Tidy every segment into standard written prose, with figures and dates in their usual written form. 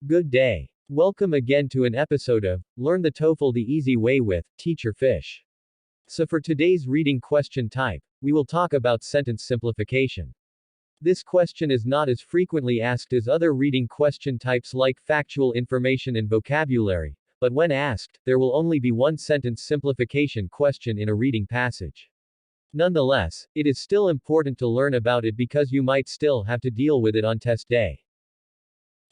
Good day. Welcome again to an episode of Learn the TOEFL the Easy Way with Teacher Fish. So for today's reading question type, we will talk about sentence simplification. This question is not as frequently asked as other reading question types like factual information and vocabulary, but when asked, there will only be one sentence simplification question in a reading passage. Nonetheless, it is still important to learn about it because you might still have to deal with it on test day.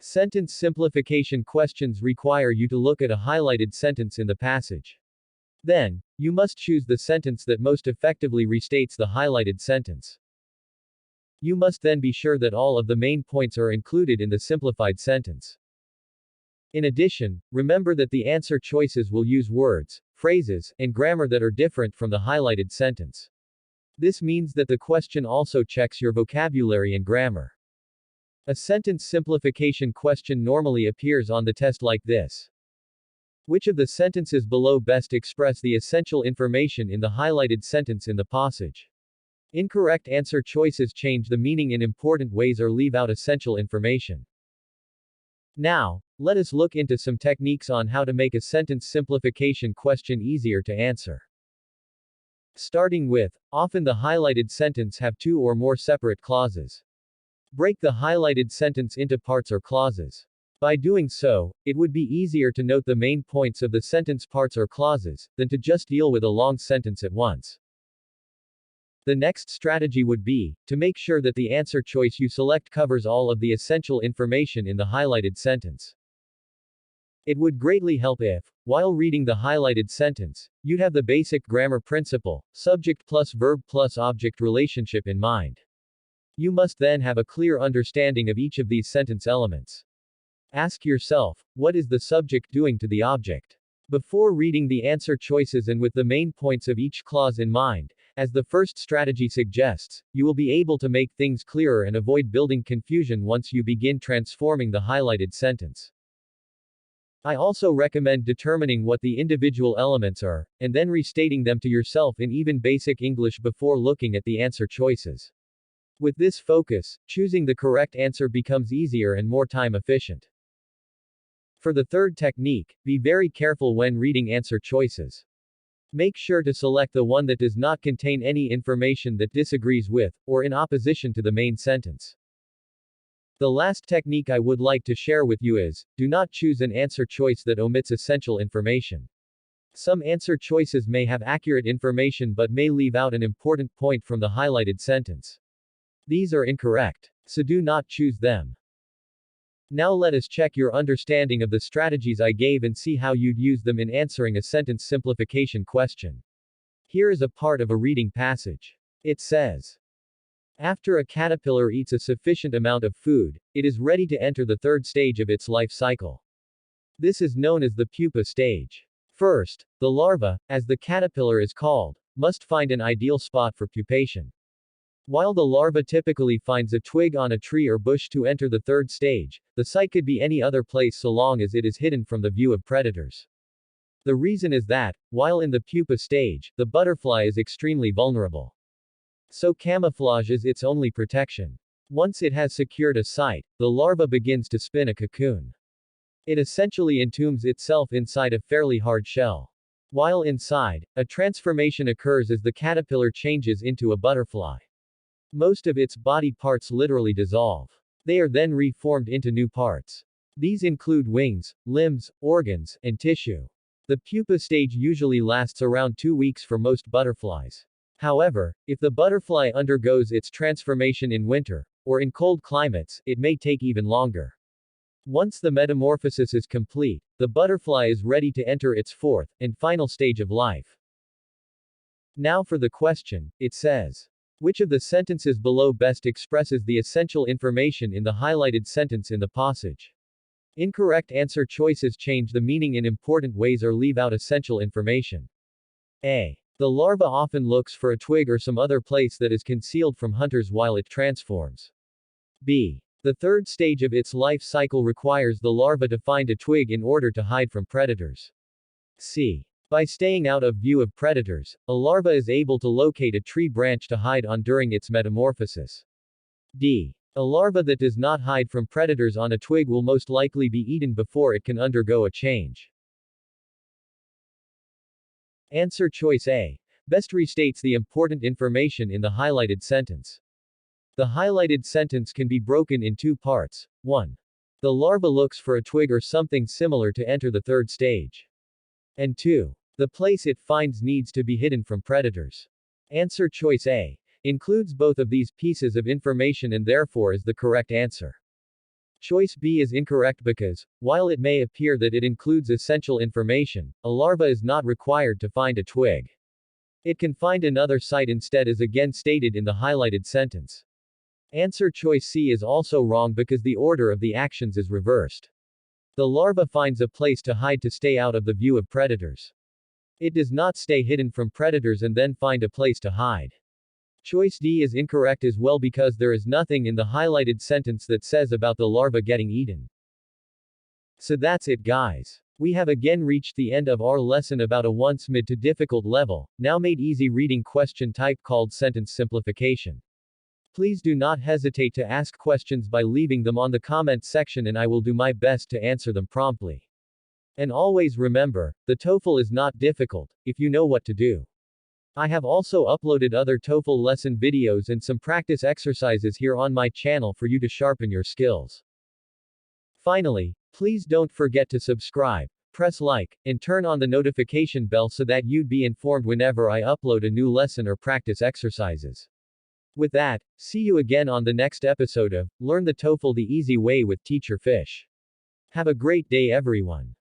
Sentence simplification questions require you to look at a highlighted sentence in the passage. Then, you must choose the sentence that most effectively restates the highlighted sentence. You must then be sure that all of the main points are included in the simplified sentence. In addition, remember that the answer choices will use words, phrases, and grammar that are different from the highlighted sentence. This means that the question also checks your vocabulary and grammar. A sentence simplification question normally appears on the test like this. Which of the sentences below best express the essential information in the highlighted sentence in the passage? Incorrect answer choices change the meaning in important ways or leave out essential information. Now, let us look into some techniques on how to make a sentence simplification question easier to answer. Starting with, often the highlighted sentence have two or more separate clauses. Break the highlighted sentence into parts or clauses. By doing so, it would be easier to note the main points of the sentence parts or clauses, than to just deal with a long sentence at once. The next strategy would be, to make sure that the answer choice you select covers all of the essential information in the highlighted sentence. It would greatly help if, while reading the highlighted sentence, you'd have the basic grammar principle, subject plus verb plus object relationship in mind. You must then have a clear understanding of each of these sentence elements. Ask yourself, what is the subject doing to the object? Before reading the answer choices and with the main points of each clause in mind, as the first strategy suggests, you will be able to make things clearer and avoid building confusion once you begin transforming the highlighted sentence. I also recommend determining what the individual elements are, and then restating them to yourself in even basic English before looking at the answer choices. With this focus, choosing the correct answer becomes easier and more time efficient. For the third technique, be very careful when reading answer choices. Make sure to select the one that does not contain any information that disagrees with, or in opposition to the main sentence. The last technique I would like to share with you is, do not choose an answer choice that omits essential information. Some answer choices may have accurate information but may leave out an important point from the highlighted sentence. These are incorrect, so do not choose them. Now let us check your understanding of the strategies I gave and see how you'd use them in answering a sentence simplification question. Here is a part of a reading passage. It says, after a caterpillar eats a sufficient amount of food, it is ready to enter the third stage of its life cycle. This is known as the pupa stage. First, the larva, as the caterpillar is called, must find an ideal spot for pupation. While the larva typically finds a twig on a tree or bush to enter the third stage, the site could be any other place so long as it is hidden from the view of predators. The reason is that, while in the pupa stage, the butterfly is extremely vulnerable. So camouflage is its only protection. Once it has secured a site, the larva begins to spin a cocoon. It essentially entombs itself inside a fairly hard shell. While inside, a transformation occurs as the caterpillar changes into a butterfly. Most of its body parts literally dissolve. They are then reformed into new parts. These include wings, limbs, organs, and tissue. The pupa stage usually lasts around 2 weeks for most butterflies. However, if the butterfly undergoes its transformation in winter, or in cold climates, it may take even longer. Once the metamorphosis is complete, the butterfly is ready to enter its fourth, and final stage of life. Now for the question, it says, which of the sentences below best expresses the essential information in the highlighted sentence in the passage? Incorrect answer choices change the meaning in important ways or leave out essential information. A. The larva often looks for a twig or some other place that is concealed from hunters while it transforms. B. The third stage of its life cycle requires the larva to find a twig in order to hide from predators. C. By staying out of view of predators, a larva is able to locate a tree branch to hide on during its metamorphosis. D. A larva that does not hide from predators on a twig will most likely be eaten before it can undergo a change. Answer choice A. Best restates the important information in the highlighted sentence. The highlighted sentence can be broken in two parts. 1. The larva looks for a twig or something similar to enter the third stage. And 2. The place it finds needs to be hidden from predators. Answer choice A. Includes both of these pieces of information and therefore is the correct answer. Choice B is incorrect because, while it may appear that it includes essential information, a larva is not required to find a twig. It can find another site instead as again stated in the highlighted sentence. Answer choice C is also wrong because the order of the actions is reversed. The larva finds a place to hide to stay out of the view of predators. It does not stay hidden from predators and then find a place to hide. Choice D is incorrect as well because there is nothing in the highlighted sentence that says about the larva getting eaten. So that's it guys. We have again reached the end of our lesson about a once mid to difficult level, now made easy reading question type called sentence simplification. Please do not hesitate to ask questions by leaving them on the comment section and I will do my best to answer them promptly. And always remember, the TOEFL is not difficult, if you know what to do. I have also uploaded other TOEFL lesson videos and some practice exercises here on my channel for you to sharpen your skills. Finally, please don't forget to subscribe, press like, and turn on the notification bell so that you'd be informed whenever I upload a new lesson or practice exercises. With that, see you again on the next episode of Learn the TOEFL the Easy Way with Teacher Fish. Have a great day everyone.